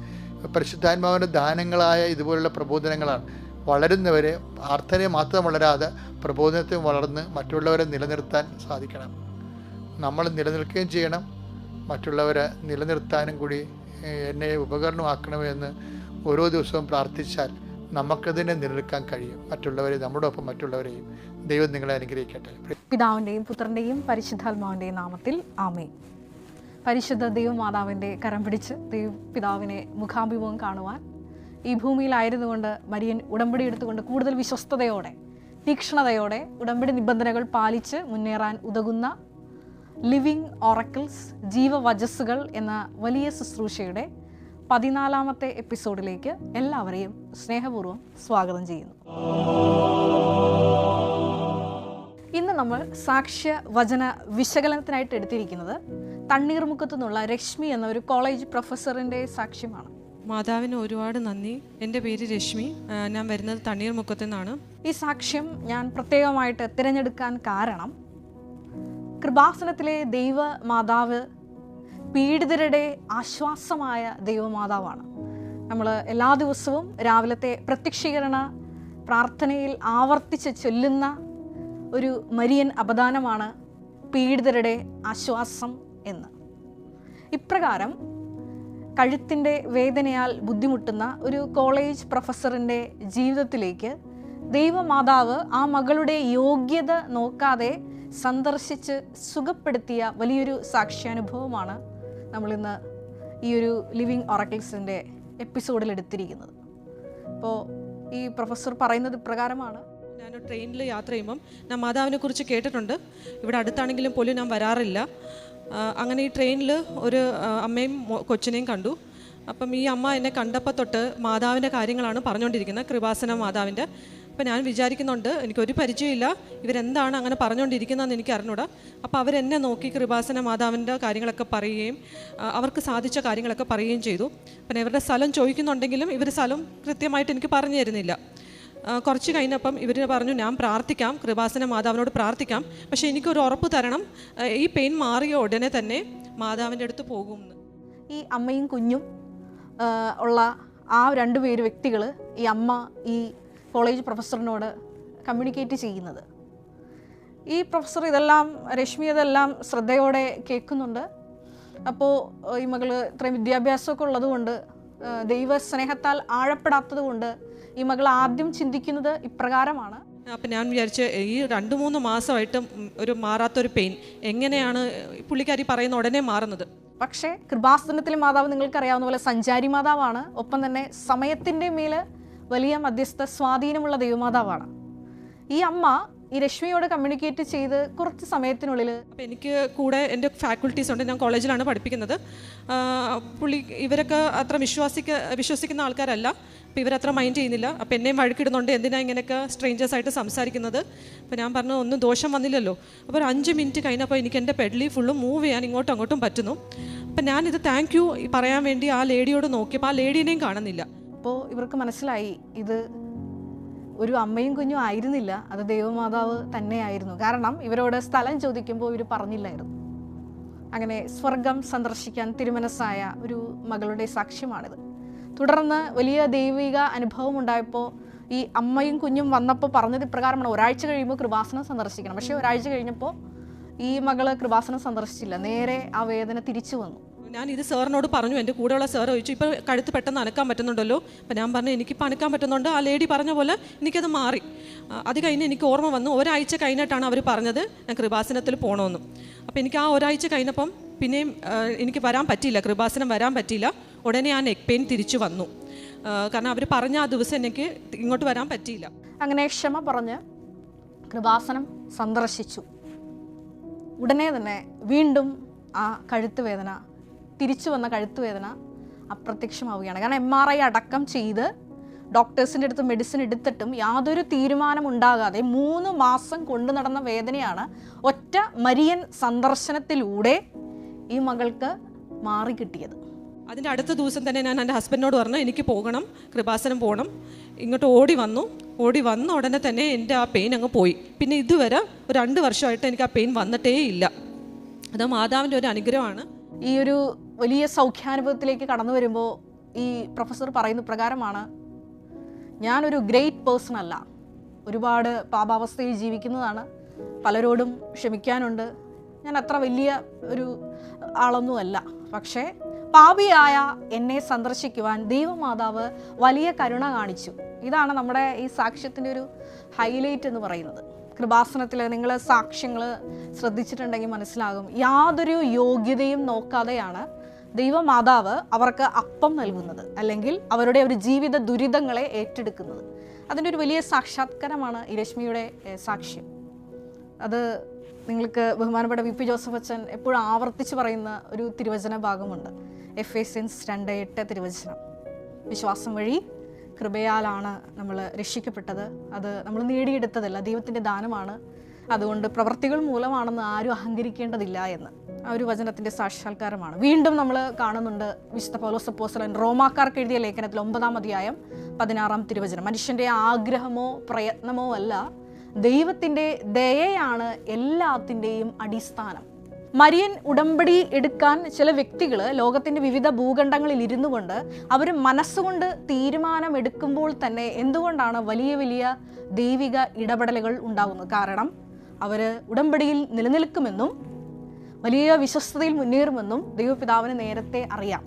പരിശുദ്ധാത്മാവിൻ്റെ ദാനങ്ങളായ ഇതുപോലുള്ള പ്രബോധനങ്ങളാണ്. വളരുന്നവരെ പ്രാർത്ഥനയെ മാത്രം വളരാതെ പ്രബോധനത്തിൽ വളർന്ന് മറ്റുള്ളവരെ നിലനിർത്താൻ സാധിക്കണം. നമ്മൾ നിലനിൽക്കുകയും ചെയ്യണം, മറ്റുള്ളവരെ നിലനിർത്താനും കൂടി എന്നെ ഉപകരണമാക്കണമെന്ന് ഓരോ ദിവസവും പ്രാർത്ഥിച്ചാൽ നമുക്കതിനെ നിലനിൽക്കാൻ കഴിയും. നമ്മുടെ ഒപ്പം മറ്റുള്ളവരെയും. ദൈവം നിങ്ങളെ അനുഗ്രഹിക്കട്ടെ. പിതാവിൻ്റെയും പുത്രൻ്റെയും പരിശുദ്ധാത്മാവിൻ്റെയും നാമത്തിൽ ആമേൻ. പരിശുദ്ധ ദൈവമാതാവിൻ്റെ കരം പിടിച്ച് പിതാവിനെ മുഖാഭിമുഖം കാണുവാൻ ഈ ഭൂമിയിലായിരുന്നുകൊണ്ട് മരിയൻ ഉടമ്പടി എടുത്തുകൊണ്ട് കൂടുതൽ വിശ്വസ്തയോടെ തീക്ഷ്ണതയോടെ ഉടമ്പടി നിബന്ധനകൾ പാലിച്ച് മുന്നേറാൻ ഉതകുന്ന ലിവിങ് ഓറക്കിൾസ് ജീവവചസ്സുകൾ എന്ന വലിയ ശുശ്രൂഷയുടെ 14ാമത്തെ എപ്പിസോഡിലേക്ക് എല്ലാവരെയും സ്നേഹപൂർവ്വം സ്വാഗതം ചെയ്യുന്നു. ഇന്ന് നമ്മൾ സാക്ഷ്യ വചന വിശകലനത്തിനായിട്ട് എടുത്തിരിക്കുന്നത് തണ്ണീർമുക്കത്തു നിന്നുള്ള രശ്മി എന്ന ഒരു കോളേജ് പ്രൊഫസറിൻ്റെ സാക്ഷ്യമാണ്. മാതാവിന് ഒരുപാട് നന്ദി. എൻ്റെ പേര് രശ്മി, ഞാൻ വരുന്നത് തണ്ണീർമുക്കത്തു നിന്നാണ്. ഈ സാക്ഷ്യം ഞാൻ പ്രത്യേകമായിട്ട് തിരഞ്ഞെടുക്കാൻ കാരണം കൃപാസനത്തിലെ ദൈവ മാതാവ് പീഡിതരുടെ ആശ്വാസമായ ദൈവമാതാവാണ്. നമ്മൾ എല്ലാ ദിവസവും രാവിലത്തെ പ്രത്യക്ഷീകരണ പ്രാർത്ഥനയിൽ ആവർത്തിച്ച് ചൊല്ലുന്ന ഒരു മരിയൻ അപദാനമാണ് പീഡിതരുടെ ആശ്വാസം എന്ന്. ഇപ്രകാരം കഴുത്തിൻ്റെ വേദനയാൽ ബുദ്ധിമുട്ടുന്ന ഒരു കോളേജ് പ്രൊഫസറിൻ്റെ ജീവിതത്തിലേക്ക് ദൈവമാതാവ് ആ മകളുടെ യോഗ്യത നോക്കാതെ സന്ദർശിച്ച് സുഖപ്പെടുത്തിയ വലിയൊരു സാക്ഷ്യാനുഭവമാണ് നമ്മളിന്ന് ഈ ഒരു ലിവിങ് ഒറക്കിൾസിൻ്റെ എപ്പിസോഡിൽ എടുത്തിരിക്കുന്നത്. അപ്പോൾ ഈ പ്രൊഫസർ പറയുന്നത് ഇപ്രകാരമാണ്: ഞാൻ ട്രെയിനിൽ യാത്ര ചെയ്യുമ്പം ഞാൻ മാതാവിനെ കുറിച്ച് കേട്ടിട്ടുണ്ട്. ഇവിടെ അടുത്താണെങ്കിലും പോലും ഞാൻ വരാറില്ല. അങ്ങനെ ഈ ട്രെയിനിൽ ഒരു അമ്മയും കൊച്ചിനെയും കണ്ടു. അപ്പം ഈ അമ്മ എന്നെ കണ്ടപ്പോൾ തൊട്ട് മാതാവിൻ്റെ കാര്യങ്ങളാണ് പറഞ്ഞുകൊണ്ടിരിക്കുന്നത്, കൃപാസന മാതാവിൻ്റെ. അപ്പം ഞാൻ വിചാരിക്കുന്നുണ്ട്, എനിക്കൊരു പരിചയമില്ല, ഇവരെന്താണ് അങ്ങനെ പറഞ്ഞുകൊണ്ടിരിക്കുന്നതെന്ന് എനിക്ക് അറിഞ്ഞൂടാ. അപ്പോൾ അവരെന്നെ നോക്കി കൃപാസന മാതാവിൻ്റെ കാര്യങ്ങളൊക്കെ പറയുകയും അവർക്ക് സാധിച്ച കാര്യങ്ങളൊക്കെ പറയുകയും ചെയ്തു. പിന്നെ ഇവരുടെ സ്ഥലം ചോദിക്കുന്നുണ്ടെങ്കിലും ഇവർ സ്ഥലം കൃത്യമായിട്ട് എനിക്ക് പറഞ്ഞു തരുന്നില്ല. കുറച്ച് കഴിഞ്ഞപ്പം ഇവർ പറഞ്ഞു, ഞാൻ പ്രാർത്ഥിക്കാം, കൃപാസന മാതാവിനോട് പ്രാർത്ഥിക്കാം, പക്ഷേ എനിക്കൊരു ഉറപ്പ് തരണം, ഈ പെയിൻ മാറിയ ഉടനെ തന്നെ മാതാവിൻ്റെ അടുത്ത് പോകുമെന്ന്. ഈ അമ്മയും കുഞ്ഞും ഉള്ള ആ രണ്ടുപേര് വ്യക്തികൾ, ഈ അമ്മ ഈ കോളേജ് പ്രൊഫസറിനോട് കമ്മ്യൂണിക്കേറ്റ് ചെയ്യുന്നത്. ഈ പ്രൊഫസർ രശ്മി ഇതെല്ലാം ശ്രദ്ധയോടെ കേൾക്കുന്നുണ്ട്. അപ്പോൾ ഈ മകൾ ഇത്രയും വിദ്യാഭ്യാസമൊക്കെ ഉള്ളതുകൊണ്ട്, ദൈവസ്നേഹത്താൽ ആഴപ്പെടാത്തത് കൊണ്ട് ഈ മകൾ ആദ്യം ചിന്തിക്കുന്നത് ഇപ്രകാരമാണ്: അപ്പം ഞാൻ വിചാരിച്ച് ഈ 2-3 മാസമായിട്ടും ഒരു മാറാത്തൊരു പെയിൻ എങ്ങനെയാണ് പുള്ളിക്കാരി പറയുന്ന ഉടനെ മാറുന്നത്. പക്ഷേ കൃപാസനത്തിലെ മാതാവ് നിങ്ങൾക്കറിയാവുന്ന പോലെ സഞ്ചാരി മാതാവാണ്. ഒപ്പം തന്നെ സമയത്തിൻ്റെ മേൽ വലിയ മധ്യസ്ഥ സ്വാധീനമുള്ള ദൈവമാതാവാണ്. ഈ അമ്മ ഈ രശ്മിയോട് കമ്മ്യൂണിക്കേറ്റ് ചെയ്ത് കുറച്ച് സമയത്തിനുള്ളിൽ, അപ്പോൾ എനിക്ക് കൂടെ എൻ്റെ ഫാക്കൽറ്റീസ് ഉണ്ട്, ഞാൻ കോളേജിലാണ് പഠിപ്പിക്കുന്നത്. ഇവരൊക്കെ അത്ര വിശ്വസിക്കുന്ന ആൾക്കാരല്ല. അപ്പോൾ ഇവരത്ര മൈൻഡ് ചെയ്യുന്നില്ല. അപ്പോൾ എന്നെയും വഴക്കിടുന്നുണ്ട്, എന്തിനാ ഇങ്ങനെയൊക്കെ സ്ട്രേഞ്ചേഴ്സായിട്ട് സംസാരിക്കുന്നത്. അപ്പോൾ ഞാൻ പറഞ്ഞു, ഒന്നും ദോഷം വന്നില്ലല്ലോ. അപ്പോൾ ഒരു 5 മിനിറ്റ് കഴിഞ്ഞപ്പോൾ എനിക്ക് എൻ്റെ പെഡലി ഫുള്ളും മൂവ് ചെയ്യാൻ ഇങ്ങോട്ടും അങ്ങോട്ടും പറ്റുന്നു. അപ്പം ഞാനിത് താങ്ക് യു പറയാൻ വേണ്ടി ആ ലേഡിയോട് നോക്കിയപ്പോൾ ആ ലേഡീനെയും കാണുന്നില്ല. അപ്പോൾ ഇവർക്ക് മനസ്സിലായി ഇത് ഒരു അമ്മയും കുഞ്ഞും ആയിരുന്നില്ല, അത് ദൈവമാതാവ് തന്നെയായിരുന്നു. കാരണം ഇവരോട് സ്ഥലം ചോദിക്കുമ്പോൾ ഇവർ പറഞ്ഞില്ലായിരുന്നു. അങ്ങനെ സ്വർഗം സന്ദർശിക്കാൻ തിരുമനസ്സായ ഒരു മകളുടെ സാക്ഷ്യമാണിത്. തുടർന്ന് വലിയ ദൈവിക അനുഭവം ഉണ്ടായപ്പോൾ ഈ അമ്മയും കുഞ്ഞും വന്നപ്പോൾ പറഞ്ഞത് ഇപ്രകാരമാണ്: ഒരാഴ്ച കഴിയുമ്പോൾ കൃപാസനം സന്ദർശിക്കണം. പക്ഷേ ഒരാഴ്ച കഴിഞ്ഞപ്പോൾ ഈ മകള് കൃപാസനം സന്ദർശിച്ചില്ല, നേരെ ആ വേദന തിരിച്ചു വന്നു. ഞാൻ ഇത് സാറിനോട് പറഞ്ഞു, എൻ്റെ കൂടെയുള്ള സാർ ചോദിച്ചു, ഇപ്പോൾ കഴുത്ത് പെട്ടെന്ന് അനക്കാൻ പറ്റുന്നുണ്ടല്ലോ. അപ്പം ഞാൻ പറഞ്ഞു, എനിക്കിപ്പോൾ അനക്കാൻ പറ്റുന്നുണ്ട്. ആ ലേഡി പറഞ്ഞ പോലെ എനിക്കത് മാറി. അത് കഴിഞ്ഞ് എനിക്ക് ഓർമ്മ വന്നു, ഒരാഴ്ച കഴിഞ്ഞിട്ടാണ് അവർ പറഞ്ഞത് ഞാൻ കൃപാസനത്തിൽ പോകണമെന്നും. അപ്പോൾ എനിക്ക് ആ ഒരാഴ്ച കഴിഞ്ഞപ്പം പിന്നെയും എനിക്ക് വരാൻ പറ്റിയില്ല, കൃപാസനം വരാൻ പറ്റിയില്ല. ഉടനെ ആ നെക്ക് പെയിൻ തിരിച്ചു വന്നു. കാരണം അവർ പറഞ്ഞ ആ ദിവസം എനിക്ക് ഇങ്ങോട്ട് വരാൻ പറ്റിയില്ല. അങ്ങനെ ക്ഷമ പറഞ്ഞ് കൃപാസനം സന്ദർശിച്ചു. ഉടനെ തന്നെ വീണ്ടും ആ കഴുത്ത് വേദന, തിരിച്ചു വന്ന കഴുത്ത് വേദന അപ്രത്യക്ഷമാവുകയാണ്. കാരണം MRI അടക്കം ചെയ്ത് ഡോക്ടേഴ്സിൻ്റെ അടുത്ത് മെഡിസിൻ എടുത്തിട്ടും യാതൊരു തീരുമാനം ഉണ്ടാകാതെ 3 മാസം കൊണ്ടു നടന്ന വേദനയാണ് ഒറ്റ മരിയൻ സന്ദർശനത്തിലൂടെ ഈ മകൾക്ക് മാറിക്കിട്ടിയത്. അതിൻ്റെ അടുത്ത ദിവസം തന്നെ ഞാൻ എൻ്റെ ഹസ്ബൻഡിനോട് പറഞ്ഞു, എനിക്ക് പോകണം, കൃപാസനം പോകണം. ഇങ്ങോട്ട് ഓടി വന്ന ഉടനെ തന്നെ എൻ്റെ ആ പെയിൻ അങ്ങ് പോയി. പിന്നെ ഇതുവരെ ഒരു 2 വർഷമായിട്ട് എനിക്ക് ആ പെയിൻ വന്നിട്ടേ ഇല്ല. അത് മാതാവിൻ്റെ ഒരു അനുഗ്രഹമാണ്. ഈ ഒരു വലിയ സൗഖ്യാനുഭവത്തിലേക്ക് കടന്നു വരുമ്പോൾ ഈ പ്രൊഫസർ പറയുന്ന പ്രകാരമാണ്: ഞാനൊരു ഗ്രേറ്റ് പേഴ്സൺ അല്ല, ഒരുപാട് പാപാവസ്ഥയിൽ ജീവിക്കുന്നതാണ്, പലരോടും ക്ഷമിക്കാനുണ്ട്, ഞാൻ അത്ര വലിയ ഒരു ആളൊന്നുമല്ല. പക്ഷേ പാപിയായ എന്നെ സന്ദർശിക്കുവാൻ ദൈവമാതാവ് വലിയ കരുണ കാണിച്ചു. ഇതാണ് നമ്മുടെ ഈ സാക്ഷ്യത്തിൻ്റെ ഒരു ഹൈലൈറ്റ് എന്ന് പറയുന്നത്. കൃപാസനത്തിൽ നിങ്ങൾ സാക്ഷ്യങ്ങൾ ശ്രദ്ധിച്ചിട്ടുണ്ടെങ്കിൽ മനസ്സിലാകും, യാതൊരു യോഗ്യതയും നോക്കാതെയാണ് ദൈവമാതാവ് അവർക്ക് അപ്പം നൽകുന്നത്, അല്ലെങ്കിൽ അവരുടെ ഒരു ജീവിത ദുരിതങ്ങളെ ഏറ്റെടുക്കുന്നത്. അതിൻ്റെ ഒരു വലിയ സാക്ഷാത്കാരമാണ് ഈ രശ്മിയുടെ സാക്ഷ്യം. അത് നിങ്ങൾക്ക് ബഹുമാനപ്പെട്ട VP ജോസഫ് അച്ഛൻ എപ്പോഴും ആവർത്തിച്ച് പറയുന്ന ഒരു തിരുവചന ഭാഗമുണ്ട്. എഫേസ്യൻസ് 2:8 തിരുവചനം: വിശ്വാസം വഴി കൃപയാലാണ് നമ്മൾ രക്ഷിക്കപ്പെട്ടത്, അത് നമ്മൾ നേടിയെടുത്തതല്ല, ദൈവത്തിൻ്റെ ദാനമാണ്, അതുകൊണ്ട് പ്രവൃത്തികൾ മൂലമാണെന്ന് ആരും അഹങ്കരിക്കേണ്ടതില്ല എന്ന്. ആ ഒരു വചനത്തിൻ്റെ സാക്ഷാത്കാരമാണ്. വീണ്ടും നമ്മൾ കാണുന്നുണ്ട് വിശുദ്ധ പൗലോസ് അപ്പോസ്തലൻ റോമാക്കാർക്ക് എഴുതിയ ലേഖനത്തിൽ 9-ാം അധ്യായം 16-ാം തിരുവചനം: മനുഷ്യൻ്റെ ആഗ്രഹമോ പ്രയത്നമോ അല്ല, ദൈവത്തിൻ്റെ ദയയാണ് എല്ലാത്തിൻ്റെയും അടിസ്ഥാനം. മരിയൻ ഉടമ്പടി എടുക്കാൻ ചില വ്യക്തികൾ ലോകത്തിൻ്റെ വിവിധ ഭൂഖണ്ഡങ്ങളിൽ ഇരുന്നു കൊണ്ട് അവർ മനസ്സുകൊണ്ട് തീരുമാനമെടുക്കുമ്പോൾ തന്നെ എന്തുകൊണ്ടാണ് വലിയ വലിയ ദൈവിക ഇടപെടലുകൾ ഉണ്ടാകുന്നത്? കാരണം അവർ ഉടമ്പടിയിൽ നിലനിൽക്കുമെന്നും വലിയ വിശ്വസ്തതയിൽ മുന്നേറുമെന്നും ദൈവപിതാവിന് നേരത്തെ അറിയാം.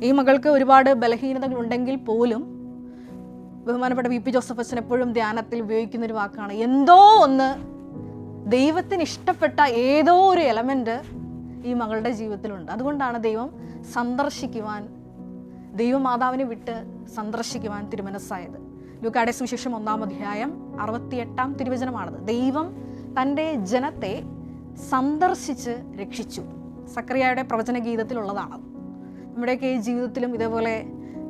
ഈ മകൾക്ക് ഒരുപാട് ബലഹീനതകൾ ഉണ്ടെങ്കിൽ പോലും ബഹുമാനപ്പെട്ട വി പി ജോസഫ് അച്ഛൻ എപ്പോഴും ധ്യാനത്തിൽ ഉപയോഗിക്കുന്ന ഒരു വാക്കാണ്, എന്തോ ഒന്ന് ദൈവത്തിന് ഇഷ്ടപ്പെട്ട ഏതോ ഒരു എലമെന്റ് ഈ മകളുടെ ജീവിതത്തിലുണ്ട്. അതുകൊണ്ടാണ് ദൈവം സന്ദർശിക്കുവാൻ, ദൈവമാതാവിനെ വിട്ട് സന്ദർശിക്കുവാൻ തിരുമനസ്സായത്. ലൂക്കായുടെ സുവിശേഷം 1-ാം അധ്യായം 68-ാം തിരുവചനമാണത്. ദൈവം തൻ്റെ ജനത്തെ സന്ദർശിച്ച് രക്ഷിച്ചു. സക്കറിയായുടെ പ്രവചന ഗീതത്തിലുള്ളതാണ്. നമ്മുടെയൊക്കെ ഈ ജീവിതത്തിലും ഇതേപോലെ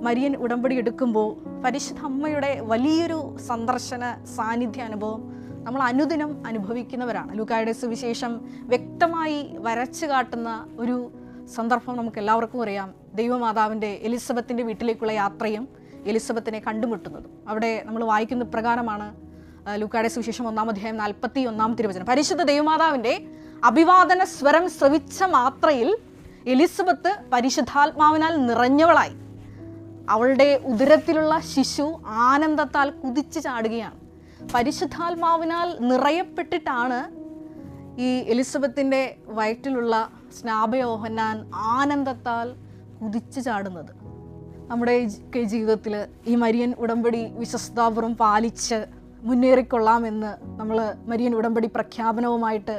മരിയൻ ഉടമ്പടി എടുക്കുമ്പോൾ പരിശുദ്ധ അമ്മയുടെ വലിയൊരു സന്ദർശന സാന്നിധ്യ അനുഭവം നമ്മൾ അനുദിനം അനുഭവിക്കുന്നവരാണ്. ലൂക്കായുടെ സുവിശേഷം വ്യക്തമായി വരച്ചു കാട്ടുന്ന ഒരു സന്ദർഭം നമുക്ക് എല്ലാവർക്കും അറിയാം. ദൈവമാതാവിൻ്റെ എലിസബത്തിൻ്റെ വീട്ടിലേക്കുള്ള യാത്രയും എലിസബത്തിനെ കണ്ടുമുട്ടുന്നതും. അവിടെ നമ്മൾ വായിക്കുന്ന പ്രകാരമാണ് ലൂക്കായുടെ സുവിശേഷം 1-ാം അധ്യായം 41-ാം തിരുവചനം. പരിശുദ്ധ ദൈവമാതാവിൻ്റെ അഭിവാദന സ്വരം ശ്രവിച്ച മാത്രയിൽ എലിസബത്ത് പരിശുദ്ധാത്മാവിനാൽ നിറഞ്ഞവളായി. അവളുടെ ഉദരത്തിലുള്ള ശിശു ആനന്ദത്താൽ കുതിച്ചു ചാടുകയാണ്. പരിശുദ്ധാത്മാവിനാൽ നിറയപ്പെട്ടിട്ടാണ് ഈ എലിസബത്തിൻ്റെ വയറ്റിലുള്ള സ്നാപയോഹന്നാൻ ആനന്ദത്താൽ കുതിച്ചു ചാടുന്നത്. നമ്മുടെ ജീവിതത്തിൽ ഈ മരിയൻ ഉടമ്പടി വിശ്വസ്താപൂർവം പാലിച്ച് മുന്നേറിക്കൊള്ളാമെന്ന് നമ്മൾ മരിയൻ ഉടമ്പടി പ്രഖ്യാപനവുമായിട്ട്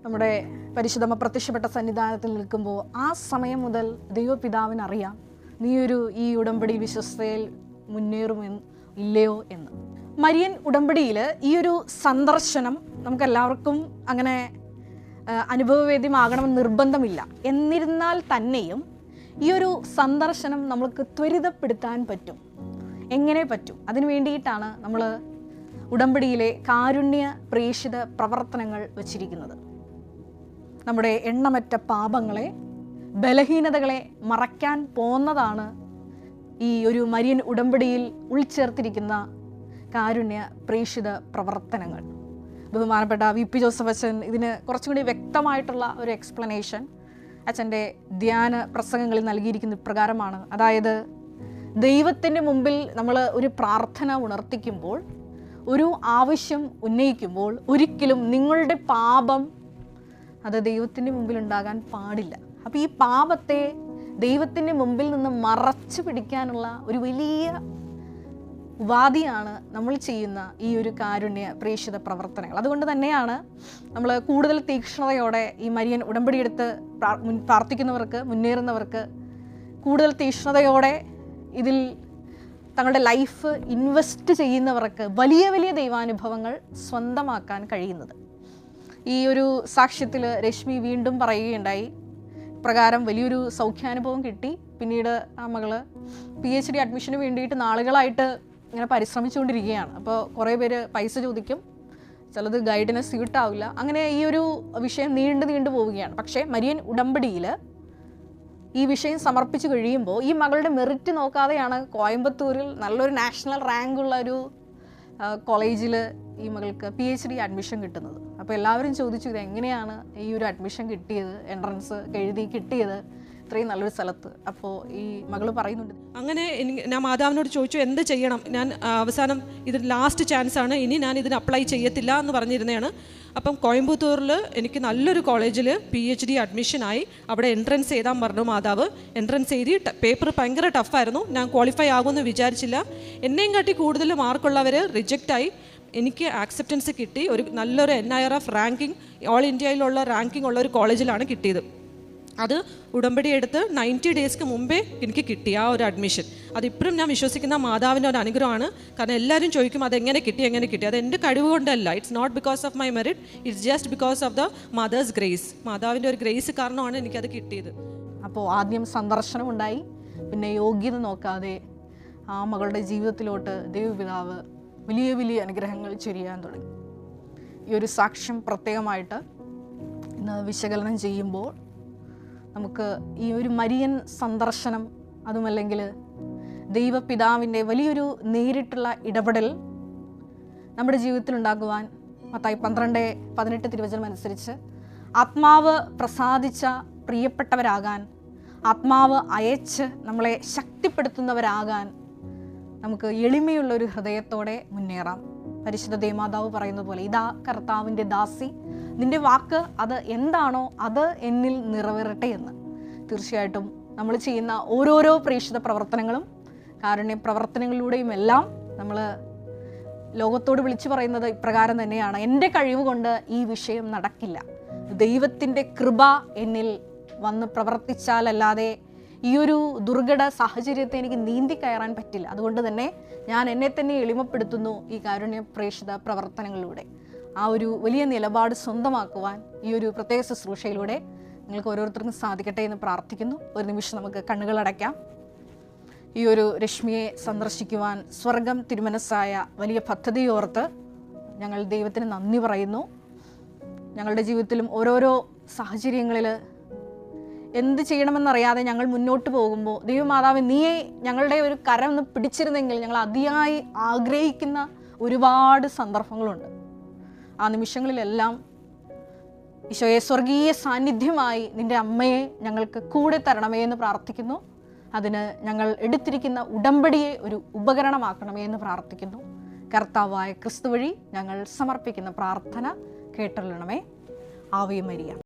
നമ്മുടെ പരിശുദ്ധമ്മ പ്രത്യക്ഷപ്പെട്ട സന്നിധാനത്തിൽ നിൽക്കുമ്പോൾ ആ സമയം മുതൽ ദൈവപിതാവിനറിയാം ഈ ഉടമ്പടി വിശ്വസ്തയിൽ മുന്നേറുമെന്ന് ഇല്ലയോ എന്ന്. മരിയൻ ഉടമ്പടിയിൽ ഈ ഒരു സന്ദർശനം നമുക്കെല്ലാവർക്കും അങ്ങനെ അനുഭവവേദ്യമാകണമെന്ന് നിർബന്ധമില്ല. എന്നിരുന്നാൽ തന്നെയും ഈ ഒരു സന്ദർശനം നമ്മൾക്ക് ത്വരിതപ്പെടുത്താൻ പറ്റും. എങ്ങനെ പറ്റും? അതിനു വേണ്ടിയിട്ടാണ് നമ്മൾ ഉടമ്പടിയിലെ കാരുണ്യ പ്രേഷിത പ്രവർത്തനങ്ങൾ വച്ചിരിക്കുന്നത്. നമ്മുടെ എണ്ണമറ്റ പാപങ്ങളെ, ബലഹീനതകളെ മറയ്ക്കാൻ പോന്നതാണ് ഈ ഒരു മരിയൻ ഉടമ്പടിയിൽ ഉൾച്ചേർത്തിരിക്കുന്ന കാരുണ്യ പ്രേഷിത പ്രവർത്തനങ്ങൾ. ബഹുമാനപ്പെട്ട വി പി ജോസഫ് അച്ഛൻ ഇതിന് കുറച്ചും കൂടി വ്യക്തമായിട്ടുള്ള ഒരു എക്സ്പ്ലനേഷൻ അച്ഛൻ്റെ ധ്യാന പ്രസംഗങ്ങളിൽ നൽകിയിരിക്കുന്ന പ്രകാരമാണ്. അതായത് ദൈവത്തിൻ്റെ മുമ്പിൽ നമ്മൾ ഒരു പ്രാർത്ഥന ഉണർത്തിക്കുമ്പോൾ, ഒരു ആവശ്യം ഉന്നയിക്കുമ്പോൾ ഒരിക്കലും നിങ്ങളുടെ പാപം അത് ദൈവത്തിൻ്റെ മുമ്പിൽ ഉണ്ടാകാൻ പാടില്ല. അപ്പോൾ ഈ പാപത്തെ ദൈവത്തിൻ്റെ മുമ്പിൽ നിന്ന് മറച്ചു പിടിക്കാനുള്ള ഒരു വലിയ ഉപാധിയാണ് നമ്മൾ ചെയ്യുന്ന ഈ ഒരു കാരുണ്യ പ്രേഷിത പ്രവർത്തനങ്ങൾ. അതുകൊണ്ട് തന്നെയാണ് നമ്മൾ കൂടുതൽ തീക്ഷ്ണതയോടെ ഈ മരിയൻ ഉടമ്പടി എടുത്ത് പ്രാർത്ഥിക്കുന്നവർക്ക്, മുന്നേറുന്നവർക്ക് കൂടുതൽ തീക്ഷ്ണതയോടെ ഇതിൽ തങ്ങളുടെ ലൈഫ് ഇൻവെസ്റ്റ് ചെയ്യുന്നവർക്ക് വലിയ വലിയ ദൈവാനുഭവങ്ങൾ സ്വന്തമാക്കാൻ കഴിയുന്നത്. ഈ ഒരു സാക്ഷ്യത്തിൽ രശ്മി വീണ്ടും പറയുകയുണ്ടായി, പ്രകാരം വലിയൊരു സൗഖ്യാനുഭവം കിട്ടി. പിന്നീട് ആ മകള് PhD അഡ്മിഷന് വേണ്ടിയിട്ട് നാളുകളായിട്ട് ഇങ്ങനെ പരിശ്രമിച്ചുകൊണ്ടിരിക്കുകയാണ്. അപ്പോൾ കുറേ പേര് പൈസ ചോദിക്കും, ചിലത് ഗൈഡിന് സ്യൂട്ടാവില്ല. അങ്ങനെ ഈ ഒരു വിഷയം നീണ്ടു പോവുകയാണ്. പക്ഷേ മരിയൻ ഉടമ്പടിയിൽ ഈ വിഷയം സമർപ്പിച്ചു കഴിയുമ്പോൾ ഈ മകളുടെ മെറിറ്റ് നോക്കാതെയാണ് കോയമ്പത്തൂരിൽ നല്ലൊരു നാഷണൽ റാങ്കുള്ള ഒരു കോളേജിൽ ഈ മകൾക്ക് PhD അഡ്മിഷൻ കിട്ടുന്നത്. അപ്പോൾ എല്ലാവരും ചോദിച്ചു, ഇത് എങ്ങനെയാണ് ഈ ഒരു അഡ്മിഷൻ കിട്ടിയത്, എൻട്രൻസ് എഴുതി കിട്ടിയത് ഇത്രയും നല്ലൊരു സ്ഥലത്ത്? അപ്പോൾ ഈ മകൾ പറയുന്നുണ്ട്, അങ്ങനെ ഞാൻ മാതാവിനോട് ചോദിച്ചു എന്ത് ചെയ്യണം. ഞാൻ അവസാനം ഇത് ലാസ്റ്റ് ചാൻസ് ആണ്, ഇനി ഞാൻ ഇതിന് അപ്ലൈ ചെയ്യത്തില്ല എന്ന് പറഞ്ഞിരുന്നതാണ്. അപ്പം കോയമ്പത്തൂരിൽ എനിക്ക് നല്ലൊരു കോളേജിൽ PhD അഡ്മിഷനായി. അവിടെ എൻട്രൻസ് എഴുതാൻ പറഞ്ഞു മാതാവ്. എൻട്രൻസ് എഴുതി, പേപ്പർ ഭയങ്കര ടഫായിരുന്നു. ഞാൻ ക്വാളിഫൈ ആകുമെന്ന് വിചാരിച്ചില്ല. എന്നെയും കാട്ടി കൂടുതൽ മാർക്കുള്ളവർ റിജക്റ്റായി. എനിക്ക് ആക്സെപ്റ്റൻസ് കിട്ടി. ഒരു നല്ലൊരു NIRF റാങ്കിങ്, ഓൾ ഇന്ത്യയിലുള്ള റാങ്കിങ് ഉള്ള ഒരു കോളേജിലാണ് കിട്ടിയത്. അത് ഉടമ്പടി എടുത്ത് 90 ഡേയ്സ്ക്ക് മുമ്പേ എനിക്ക് കിട്ടി ആ ഒരു അഡ്മിഷൻ. അതിപ്പോഴും ഞാൻ വിശ്വസിക്കുന്ന മാതാവിൻ്റെ ഒരു അനുഗ്രഹമാണ്. കാരണം എല്ലാവരും ചോദിക്കും അതെങ്ങനെ കിട്ടി. അത് എൻ്റെ കഴിവ് കൊണ്ടല്ല. It's not because of my merit, it's just because of the mother's grace. മാതാവിൻ്റെ ഒരു ഗ്രേസ് കാരണമാണ് എനിക്കത് കിട്ടിയത്. അപ്പോൾ ആദ്യം സന്ദർശനം ഉണ്ടായി, പിന്നെ യോഗ്യത നോക്കാതെ ആ മകളുടെ ജീവിതത്തിലോട്ട് ദൈവപിതാവ് വലിയ വലിയ അനുഗ്രഹങ്ങൾ ചൊരിയാൻ തുടങ്ങി. ഈ ഒരു സാക്ഷ്യം പ്രത്യേകമായിട്ട് ഇന്ന് വിശകലനം ചെയ്യുമ്പോൾ നമുക്ക് ഈ ഒരു മരിയൻ സന്ദർശനം, അതുമല്ലെങ്കിൽ ദൈവപിതാവിൻ്റെ വലിയൊരു നേരിട്ടുള്ള ഇടപെടൽ നമ്മുടെ ജീവിതത്തിൽ ഉണ്ടാകുവാൻ മത്തായി 12:18 തിരുവചനം അനുസരിച്ച് ആത്മാവ് പ്രസാദിച്ച പ്രിയപ്പെട്ടവരാകാൻ, ആത്മാവ് അയച്ച് നമ്മളെ ശക്തിപ്പെടുത്തുന്നവരാകാൻ നമുക്ക് എളിമയുള്ളൊരു ഹൃദയത്തോടെ മുന്നേറാം. പരിശുദ്ധ ദേവമാതാവ് പറയുന്നത് പോലെ, ഇതാ കർത്താവിൻ്റെ ദാസി, നിൻ്റെ വാക്ക് അത് എന്താണോ അത് എന്നിൽ നിറവേറട്ടെ എന്ന്. തീർച്ചയായിട്ടും നമ്മൾ ചെയ്യുന്ന ഓരോരോ പ്രേക്ഷിത പ്രവർത്തനങ്ങളും കാരുണ്യ പ്രവർത്തനങ്ങളിലൂടെയും എല്ലാം നമ്മൾ ലോകത്തോട് വിളിച്ചു പറയുന്നത് ഇപ്രകാരം തന്നെയാണ്: എൻ്റെ കഴിവ് കൊണ്ട് ഈ വിഷയം നടക്കില്ല, ദൈവത്തിൻ്റെ കൃപ എന്നിൽ വന്ന് പ്രവർത്തിച്ചാലല്ലാതെ ഈ ഒരു ദുർഘട സാഹചര്യത്തെ എനിക്ക് നീന്തി കയറാൻ പറ്റില്ല. അതുകൊണ്ട് തന്നെ ഞാൻ എന്നെ തന്നെ എളിമപ്പെടുത്തുന്നു ഈ കാരുണ്യ പ്രേക്ഷിത പ്രവർത്തനങ്ങളിലൂടെ. ആ ഒരു വലിയ നിലപാട് സ്വന്തമാക്കുവാൻ ഈ ഒരു പ്രത്യേക ശുശ്രൂഷയിലൂടെ നിങ്ങൾക്ക് ഓരോരുത്തർക്കും സാധിക്കട്ടെ എന്ന് പ്രാർത്ഥിക്കുന്നു. ഒരു നിമിഷം നമുക്ക് കണ്ണുകളടയ്ക്കാം. ഈ ഒരു രശ്മിയെ സന്ദർശിക്കുവാൻ സ്വർഗം തിരുമനസ്സായ വലിയ പദ്ധതിയോർത്ത് ഞങ്ങൾ ദൈവത്തിന് നന്ദി പറയുന്നു. ഞങ്ങളുടെ ജീവിതത്തിലും ഓരോരോ സാഹചര്യങ്ങളിൽ എന്ത് ചെയ്യണമെന്നറിയാതെ ഞങ്ങൾ മുന്നോട്ട് പോകുമ്പോൾ, ദൈവമാതാവ് നീയെ ഞങ്ങളുടെ ഒരു കരം ഒന്ന് പിടിച്ചിരുന്നെങ്കിൽ ഞങ്ങൾ അതിയായി ആഗ്രഹിക്കുന്ന ഒരുപാട് സന്ദർഭങ്ങളുണ്ട്. ആ നിമിഷങ്ങളിലെല്ലാം ഈശോയെ സ്വർഗീയ സാന്നിധ്യമായി നിൻ്റെ അമ്മയെ ഞങ്ങൾക്ക് കൂടെ തരണമേ എന്ന് പ്രാർത്ഥിക്കുന്നു. അതിന് ഞങ്ങൾ എടുത്തിരിക്കുന്ന ഉടമ്പടിയെ ഒരു ഉപകരണമാക്കണമേ എന്ന് പ്രാർത്ഥിക്കുന്നു. കർത്താവായ ക്രിസ്തു വഴി ഞങ്ങൾ സമർപ്പിക്കുന്ന പ്രാർത്ഥന കേട്ടറിയണമേ. Ave Maria.